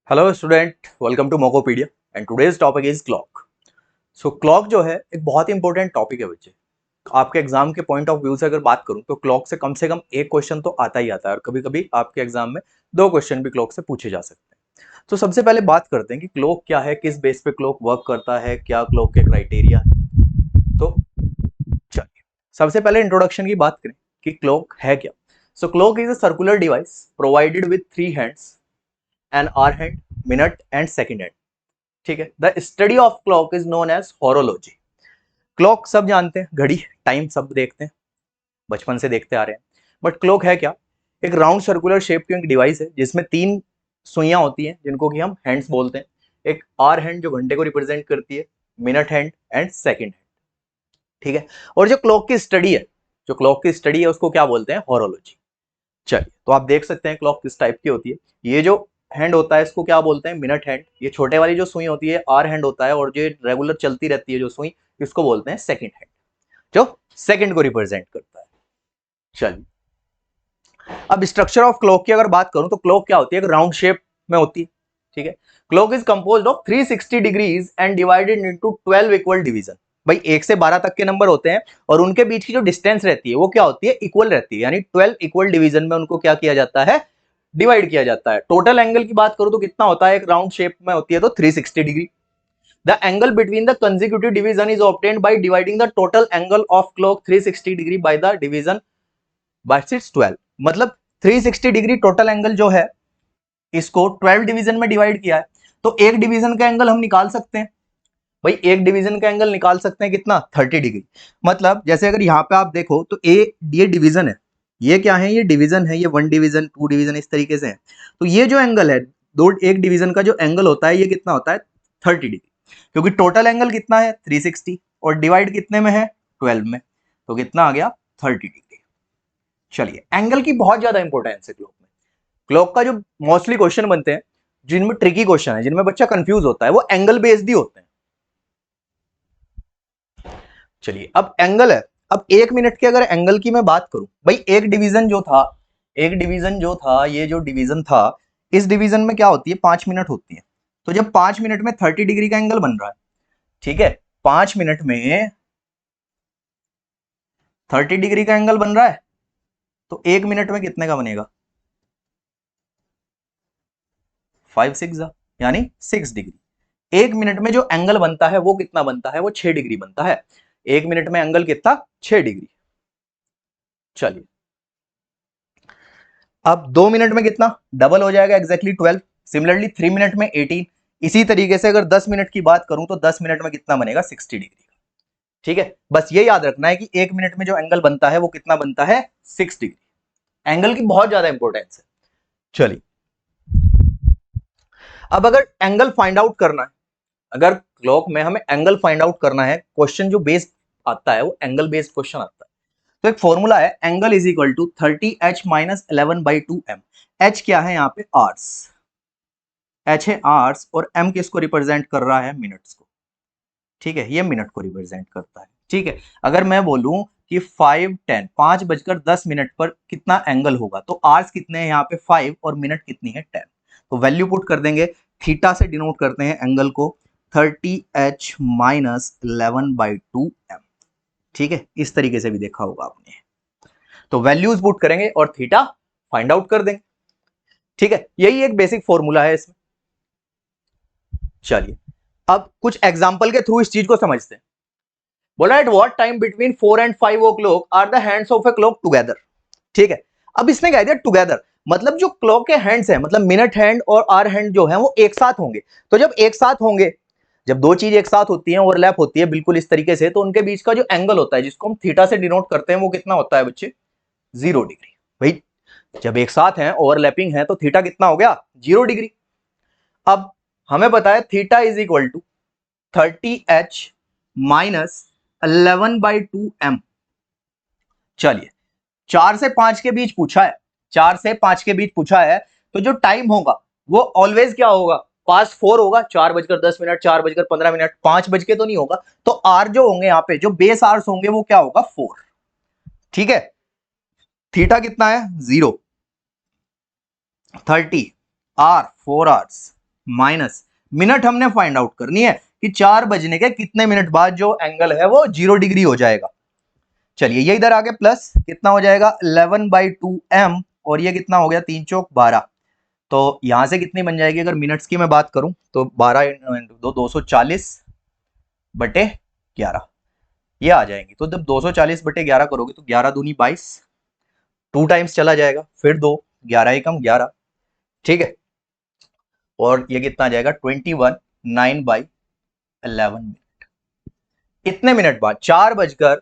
Hello student, welcome to मोकोपीडिया and today's topic is clock. So clock जो है एक बहुत ही इंपॉर्टेंट टॉपिक है बच्चे। आपके एग्जाम के पॉइंट ऑफ व्यू से अगर बात करूं तो क्लॉक से कम एक क्वेश्चन तो आता ही आता है और कभी कभी आपके एग्जाम में दो क्वेश्चन भी क्लॉक से पूछे जा सकते हैं। तो सबसे पहले बात करते हैं कि क्लॉक क्या है, किस बेस पे क्लॉक वर्क करता है, क्या क्लॉक के क्राइटेरिया है। तो चलिए सबसे पहले इंट्रोडक्शन की बात करें कि क्लॉक है क्या। So clock is a circular device provided with three hands, an hour hand, minute and second hand. ठीक है, the study of clock is known as horology. Clock सब जानते हैं, घड़ी, टाइम सब देखते हैं, बचपन से देखते आ रहे हैं। बट क्लॉक है क्या? एक राउंड सर्कुलर शेप की एक डिवाइस है जिसमें तीन सुइयां होती हैं जिनको कि हम हैंड्स बोलते हैं। एक आवर हैंड जो घंटे को रिप्रेजेंट करती है, minute hand and second hand. ठीक है, और जो क्लॉक की स्टडी है उसको क्या बोलते हैं? हॉरोलॉजी। चलिए, तो आप देख सकते हैं क्लॉक किस टाइप की होती है। ये जो हैंड होता है इसको क्या बोलते हैं? Minute hand. ये छोटे वाली जो सुई होती है आर हैंड होता है, और जो रेगुलर चलती रहती है जो सुई, इसको बोलते हैं सेकंड हैंड, जो सेकंड को रिप्रेजेंट करता है। चलिए, अब स्ट्रक्चर ऑफ क्लॉक की अगर बात करूं तो क्लॉक क्या होती है? एक राउंड शेप में होती है। ठीक है, clock is composed of 360 degrees and divided into 12 equal division. भाई 1 से 12 तक के नंबर होते हैं और उनके बीच की जो डिस्टेंस रहती है वो क्या होती है? इक्वल रहती है, यानी 12 इक्वल डिवीजन में उनको क्या किया जाता है? डिवाइड किया जाता है। टोटल एंगल की बात करूं तो कितना होता है? एक राउंड शेप में होती है तो 360 degree. The angle between the consecutive division is obtained by dividing the total angle of clock 360 degree by the division bye 12। मतलब 360 डिग्री टोटल एंगल जो है इसको 12 डिवीजन में डिवाइड किया है, तो एक डिवीजन का एंगल हम निकाल सकते हैं। भाई एक डिवीजन का एंगल निकाल सकते हैं कितना? 30 डिग्री। मतलब जैसे अगर यहाँ पे आप देखो तो ये डिवीजन है, ये क्या है? ये डिवीजन है, ये 1 डिवीजन 2 डिवीजन इस तरीके से है। तो ये जो एंगल है दो एक डिवीजन का जो एंगल होता है ये कितना होता है? 30 डिग्री। क्योंकि टोटल एंगल कितना है? 360, और डिवाइड कितने में है? 12 में, तो कितना आ गया? 30 डिग्री। चलिए, एंगल की बहुत ज्यादा इंपॉर्टेंस है क्लॉक में। क्लॉक का जो मोस्टली क्वेश्चन बनते हैं, जिनमें ट्रिकी क्वेश्चन है, जिनमें बच्चा कंफ्यूज होता है, वो एंगल बेस्ड ही होते हैं। चलिए, अब एंगल है। अब 1 मिनट के अगर एंगल की मैं बात करूं, भाई एक डिवीजन जो था, ये जो डिवीजन था, इस डिवीजन में क्या होती है? 5 मिनट होती है। तो जब 5 मिनट में 30 डिग्री का एंगल बन रहा है, ठीक है, 5 मिनट में 30 डिग्री का एंगल बन रहा है, तो 1 मिनट में कितने का बनेगा? 5 6 यानी 6 डिग्री। 1 मिनट में जो एंगल बनता है वो कितना बनता है? वो 6 डिग्री बनता है। 1 मिनट में एंगल कितना? 6 डिग्री। चलिए, अब 2 मिनट में कितना? डबल हो जाएगा, एग्जैक्टली 12। सिमिलरली 3 मिनट में 18। इसी तरीके से अगर 10 मिनट की बात करूं तो 10 मिनट में कितना बनेगा? 60 डिग्री। ठीक है, बस ये याद रखना है कि 1 मिनट में जो एंगल बनता है वो कितना बनता है? 6 डिग्री। एंगल की बहुत ज्यादा इंपॉर्टेंस है। चलिए, अब अगर एंगल फाइंड आउट करना है, अगर क्लॉक में हमें एंगल फाइंड आउट करना है, क्वेश्चन जो बेस्ड आता है वो एंगल बेस्ड क्वेश्चन आता है। तो एक फॉर्मूला है, angle is equal to 30h minus 11/2m। h क्या है यहाँ पे? आवर्स। h है आवर्स, और m किसको रिप्रेजेंट कर रहा है? मिनट्स को। ठीक है, ये मिनट को रिप्रेजेंट करता है। ठीक है, अगर मैं बोलूं कि 5:10 पर कितना एंगल होगा, तो आवर्स कितने हैं यहाँ पे? 5, और मिनट कितनी है? 10। तो वैल्यू पुट कर देंगे, थीटा से डिनोट करते हैं एंगल को, 30h माइनस 11/2m। ठीक है, इस तरीके से भी देखा होगा आपने। तो वैल्यूज पुट करेंगे और थीटा फाइंड आउट कर देंगे। ठीक है, यही एक बेसिक फॉर्मूला है इसमें। चलिए, अब कुछ एग्जांपल के थ्रू इस चीज को समझते हैं। बोला at what time between 4 and 5 o'clock are the hands of a clock together. ठीक है, अब इसने कह दिया टुगेदर, मतलब जो क्लॉक के हैंड्स हैं, मतलब मिनट हैंड और आवर हैंड जो है वो एक साथ होंगे। तो जब एक साथ होंगे, जब दो चीज एक साथ होती हैं, ओवरलैप होती है बिल्कुल इस तरीके से, तो उनके बीच का जो एंगल होता है जिसको हम थीटा से डिनोट करते हैं वो कितना होता है बच्चे? 0 डिग्री। भाई जब एक साथ हैं, ओवरलैपिंग है, तो थीटा कितना हो गया? 0 डिग्री। अब हमें पता है theta is equal to 30h minus 11/2m। चलिए, 4 से 5 के बीच पूछा है, 4 से 5 के बीच पूछा है, तो जो टाइम होगा वो ऑलवेज क्या होगा? पास 4 होगा। 4:10, 4:15, 5 बज के तो नहीं होगा। तो आर जो होंगे यहाँ पे, जो बेस आर्स होंगे वो क्या होगा? 4। ठीक है, थीटा कितना है? 0, 30, आर 4 आवर्स, माइनस मिनट हमने फाइंड आउट करनी है कि 4 बजने के कितने मिनट बाद जो एंगल है वो 0 डिग्री हो जाएगा। चलिए ये इधर आ गया प्लस, कितना हो जाएगा 11/2m, और ये कितना हो गया 3 चौक 12। तो यहां से कितनी बन जाएगी, अगर मिनट्स की मैं बात करूं तो 12 × 240/11 ये आ जाएंगी। तो जब 240/11 करोगे तो 11 दूनी 22, 2 टाइम्स चला जाएगा, फिर 2, 11 एकम 11, ठीक है। और ये कितना आ जाएगा 21/9/11 मिनट। कितने मिनट बाद, 4 बजकर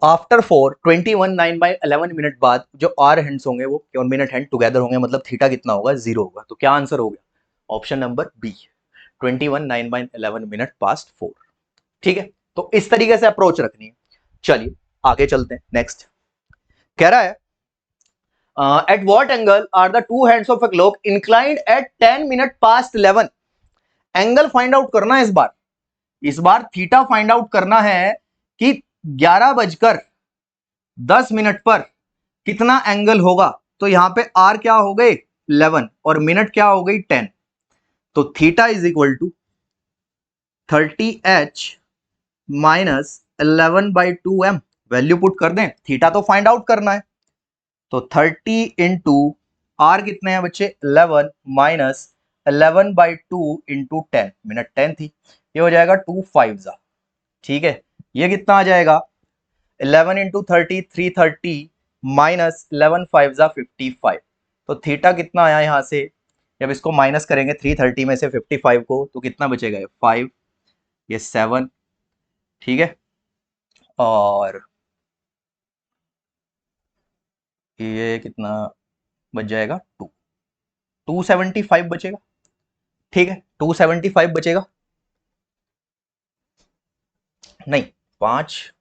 आफ्टर 4 21/9/11 मिनट बाद जो आर हैंड्स होंगे वो और मिनट हैंड टुगेदर होंगे, मतलब थीटा कितना होगा 0 होगा। तो क्या आंसर हो गया, option number B, 21/9/11 minute past 4, ठीक है। तो इस तरीके से अप्रोच रखनी है। चलिए आगे चलते हैं, नेक्स्ट कह रहा है at what angle are the two hands of a clock inclined at 10 minute past 11। Angle find out करना है इस बार थीटा फाइंड आउट करना है कि 11:10 पर कितना एंगल होगा। तो यहां पे आर क्या हो गए 11 और मिनट क्या हो गई 10। तो theta is equal to 30h minus 11/2m, value put कर दें, थीटा तो फाइंड आउट करना है। तो 30 इंटू आर कितने हैं बच्चे 11 माइनस 11/2 इंटू 10, मिनट 10 थी, ये हो जाएगा 2 5 ठीक है। ये कितना आ जाएगा 11 इंटू 30 330 माइनस 11 5 55। तो थीटा कितना आया यहां से, जब इसको माइनस करेंगे 330 में से 55 को तो कितना बचेगा 5, ये 7, ठीक है। और ये कितना बच जाएगा 275 बचेगा, ठीक है। 275 बचेगा, नहीं 5,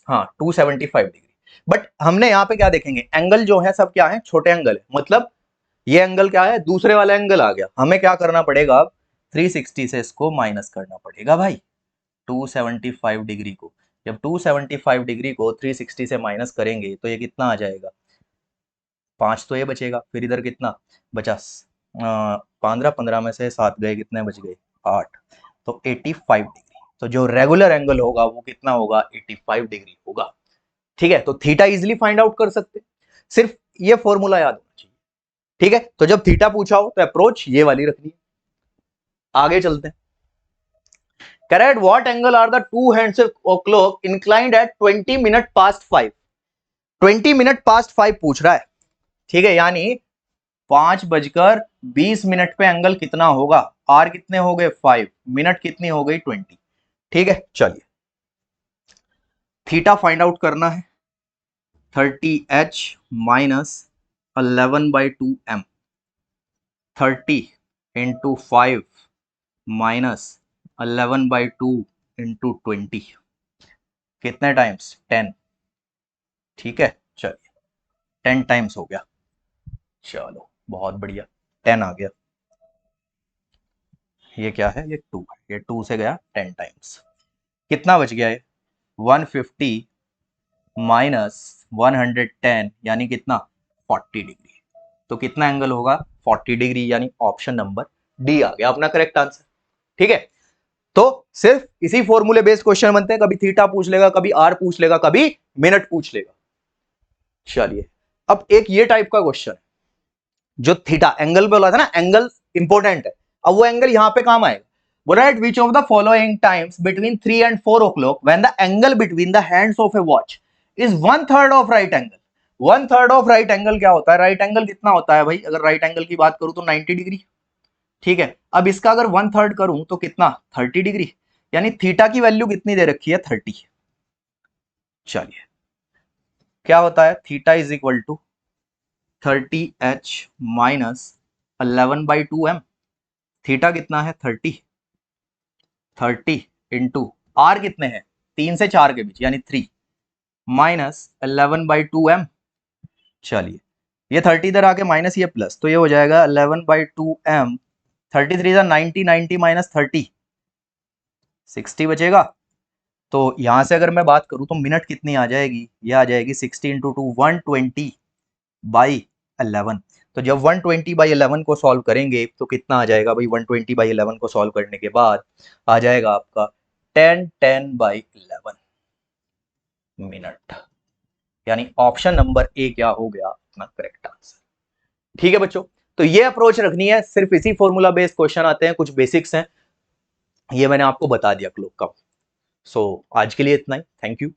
हाँ 275 डिग्री। बट हमने यहाँ पे क्या देखेंगे, एंगल जो है सब क्या है छोटे एंगल है, मतलब ये एंगल क्या है दूसरे वाला एंगल आ गया। हमें क्या करना पड़ेगा अब 360 से इसको माइनस करना पड़ेगा भाई 275 डिग्री को। जब 275 डिग्री को 360 से माइनस करेंगे तो ये कितना आ जाएगा 5, तो ये बचेगा, फिर इधर कितना बचा 15, 15 में से 7 गए, कितने बच गए 8, तो 85 डिग्री। तो जो रेगुलर एंगल होगा वो कितना होगा 85 डिग्री होगा, ठीक है। तो थीटा इजिली फाइंड आउट कर सकते, सिर्फ ये फॉर्मूला याद होना चाहिए, ठीक है। तो जब थीटा पूछा हो तो अप्रोच ये वाली रखनी है। आगे चलते हैं, correct what angle are the two hands of clock inclined at 20 minute past 5। 20 minute past 5 पूछ रहा है, ठीक है, यानी 5:20 पे एंगल कितना होगा, आर कितने हो गए 5, मिनट कितनी हो गई 20, ठीक है। चलिए थीटा फाइंड आउट करना है 30h minus 11/2m, 30 into 5 minus 11/2 into 20, कितने टाइम्स 10, ठीक है। चलिए 10 टाइम्स हो गया, चलो बहुत बढ़िया 10 आ गया। ये क्या है, ये 2 है, ये 2 से गया 10 टाइम्स, कितना बच गया है 150 माइनस 110 यानी कितना 40 डिग्री। तो कितना एंगल होगा 40 डिग्री, यानी ऑप्शन नंबर डी आ गया अपना करेक्ट आंसर, ठीक है। तो सिर्फ इसी फॉर्मूले बेस्ड क्वेश्चन बनते हैं, कभी थीटा पूछ लेगा, कभी आर पूछ लेगा, कभी मिनट पूछ लेगा। चलिए अब एक ये टाइप का क्वेश्चन जो थीटा एंगल पे बोला था ना, एंगल इंपॉर्टेंट है, अब वो एंगल यहां पे काम आएगा। बोला eight which of the following times between 3 and 4 o'clock when the angle between the hands of A watch is 1/3 of right angle. 1/3 of right angle क्या होता है, राइट एंगल कितना होता है भाई, अगर राइट एंगल की बात करूं तो 90 डिग्री, ठीक है। अब इसका अगर 1/3 करूं तो कितना 30 डिग्री, यानी थीटा की वैल्यू कितनी दे रखी है 30। चलिए क्या होता है theta is equal to 30h minus 11/2m, theta कितना है 30 इंटू आर कितने हैं 3 से 4 के बीच यानी 3 माइनस 11/2m। चलिए ये 30 इधर आके माइनस ये प्लस, तो ये हो जाएगा 11/2m, 33 90, 90 माइनस 30 60 बचेगा। तो यहां से अगर मैं बात करूं तो मिनट कितनी आ जाएगी, ये आ जाएगी 60 इंटू 2 120/11। तो जब 120/11 को सॉल्व करेंगे तो कितना आ जाएगा भाई, 120/11 को सॉल्व करने के बाद आ जाएगा आपका 10/11 मिनट, यानी ऑप्शन नंबर ए क्या हो गया अपना करेक्ट आंसर। ठीक है बच्चों, तो ये अप्रोच रखनी है, सिर्फ इसी फॉर्मूला बेस्ड क्वेश्चन आते हैं, कुछ बेसिक्स हैं, ये मैंने आपको बता दिया क्लॉक का। सो आज के लिए इतना ही, थैंक यू।